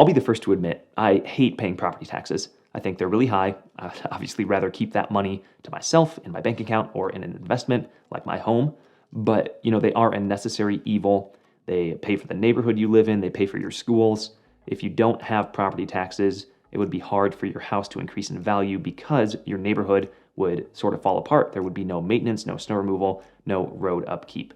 I'll be the first to admit, I hate paying property taxes. I think they're really high. I'd obviously rather keep that money to myself in my bank account or in an investment like my home. But, they are a necessary evil. They pay for the neighborhood you live in. They pay for your schools. If you don't have property taxes, it would be hard for your house to increase in value because your neighborhood would sort of fall apart. There would be no maintenance, no snow removal, no road upkeep.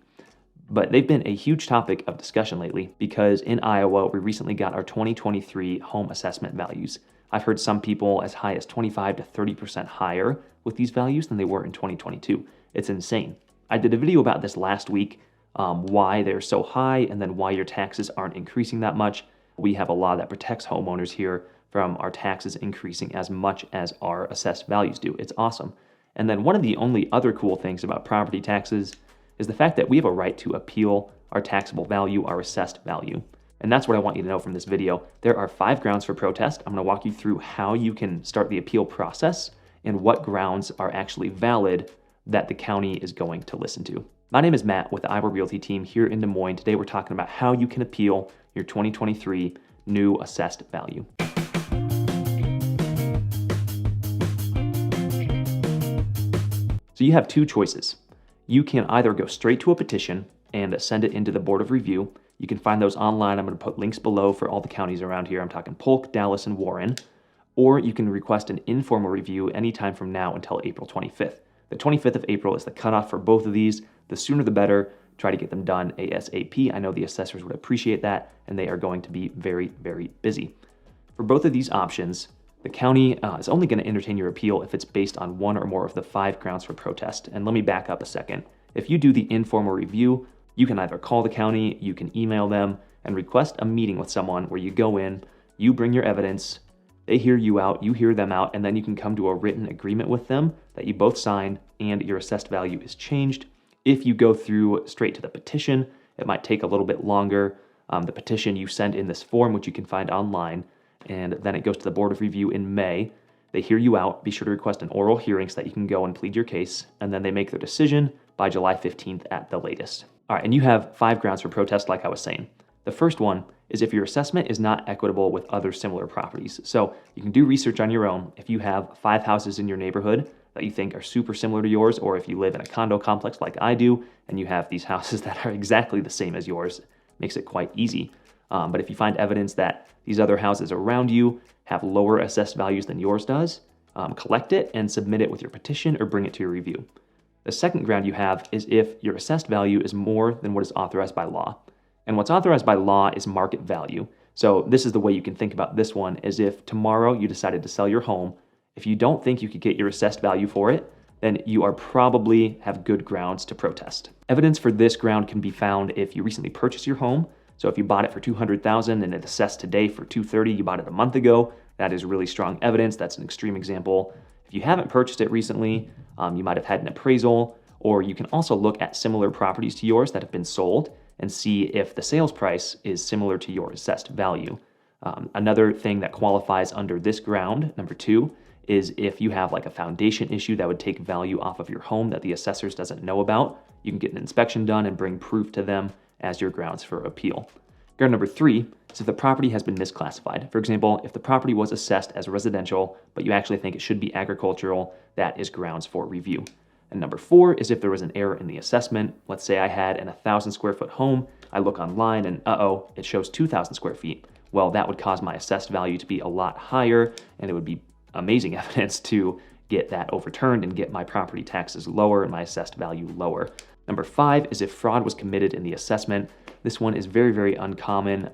But they've been a huge topic of discussion lately because in Iowa, we recently got our 2023 home assessment values. I've heard some people as high as 25 to 30% higher with these values than they were in 2022. It's insane. I did a video about this last week, why they're so high and then why your taxes aren't increasing that much. We have a law that protects homeowners here from our taxes increasing as much as our assessed values do. It's awesome. And then one of the only other cool things about property taxes is the fact that we have a right to appeal our taxable value, our assessed value. And that's what I want you to know from this video. There are 5 grounds for protest. I'm going to walk you through how you can start the appeal process and what grounds are actually valid that the county is going to listen to. My name is Matt with the Iowa Realty team here in Des Moines. Today we're talking about how you can appeal your 2023 new assessed value. So you have 2 choices. You can either go straight to a petition and send it into the Board of Review. You can find those online. I'm going to put links below for all the counties around here. I'm talking Polk, Dallas, and Warren. Or you can request an informal review anytime from now until April 25th. The 25th of April is the cutoff for both of these. The sooner the better. Try to get them done ASAP. I know the assessors would appreciate that, and they are going to be very, very busy. For both of these options, the county is only going to entertain your appeal if it's based on one or more of the 5 grounds for protest. And let me back up a second. If you do the informal review, you can either call the county, you can email them, and request a meeting with someone where you go in, you bring your evidence, they hear you out, you hear them out, and then you can come to a written agreement with them that you both sign and your assessed value is changed. If you go through straight to the petition, it might take a little bit longer. The petition you send in this form, which you can find online, and then it goes to the Board of Review in May. They hear you out. Be sure to request an oral hearing so that you can go and plead your case, and then they make their decision by July 15th at the latest. All right, and you have 5 grounds for protest, like I was saying. The first one is if your assessment is not equitable with other similar properties. So you can do research on your own. If you have 5 houses in your neighborhood that you think are super similar to yours, or if you live in a condo complex like I do, and you have these houses that are exactly the same as yours, it makes it quite easy. But if you find evidence that these other houses around you have lower assessed values than yours does, collect it and submit it with your petition or bring it to your review. The second ground you have is if your assessed value is more than what is authorized by law. And what's authorized by law is market value. So this is the way you can think about this one, is if tomorrow you decided to sell your home, if you don't think you could get your assessed value for it, then you are probably have good grounds to protest. Evidence for this ground can be found if you recently purchased your home. So if you bought it for $200,000 and it assessed today for $230,000, you bought it a month ago, that is really strong evidence. That's an extreme example. If you haven't purchased it recently, you might have had an appraisal, or you can also look at similar properties to yours that have been sold and see if the sales price is similar to your assessed value. Another thing that qualifies under this ground, number 2, is if you have like a foundation issue that would take value off of your home that the assessors doesn't know about, you can get an inspection done and bring proof to them as your grounds for appeal. Ground number 3 is if the property has been misclassified. For example, if the property was assessed as residential, but you actually think it should be agricultural, that is grounds for review. And number 4 is if there was an error in the assessment. Let's say I had an 1,000 square foot home. I look online and it shows 2,000 square feet. Well, that would cause my assessed value to be a lot higher, and it would be amazing evidence to get that overturned and get my property taxes lower and my assessed value lower. Number 5 is if fraud was committed in the assessment. This one is very, very uncommon,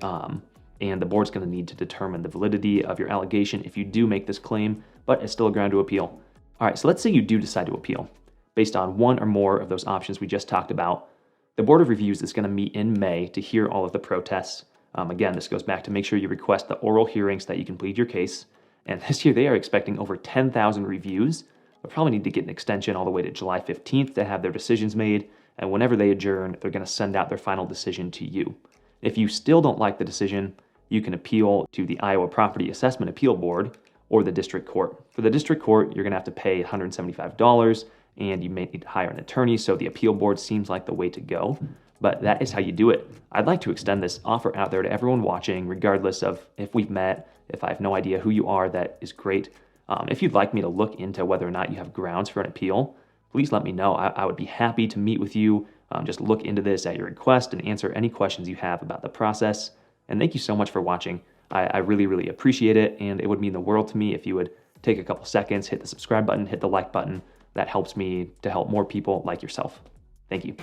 and the board's going to need to determine the validity of your allegation if you do make this claim, but it's still a ground to appeal. All right, so let's say you do decide to appeal based on one or more of those options we just talked about. The Board of Reviews is going to meet in May to hear all of the protests. Again, this goes back to make sure you request the oral hearings so that you can plead your case. And this year they are expecting over 10,000 reviews. They'll probably need to get an extension all the way to July 15th to have their decisions made. And whenever they adjourn, they're going to send out their final decision to you. If you still don't like the decision, you can appeal to the Iowa Property Assessment Appeal Board or the district court. For the district court, you're going to have to pay $175, and you may need to hire an attorney, so the appeal board seems like the way to go. but that is how you do it. I'd like to extend this offer out there to everyone watching, regardless of if we've met. If I have no idea who you are, that is great. If you'd like me to look into whether or not you have grounds for an appeal, please let me know. I would be happy to meet with you, just look into this at your request and answer any questions you have about the process. And thank you so much for watching. I really, really appreciate it, and it would mean the world to me if you would take a couple seconds, hit the subscribe button, hit the like button. That helps me to help more people like yourself. Thank you.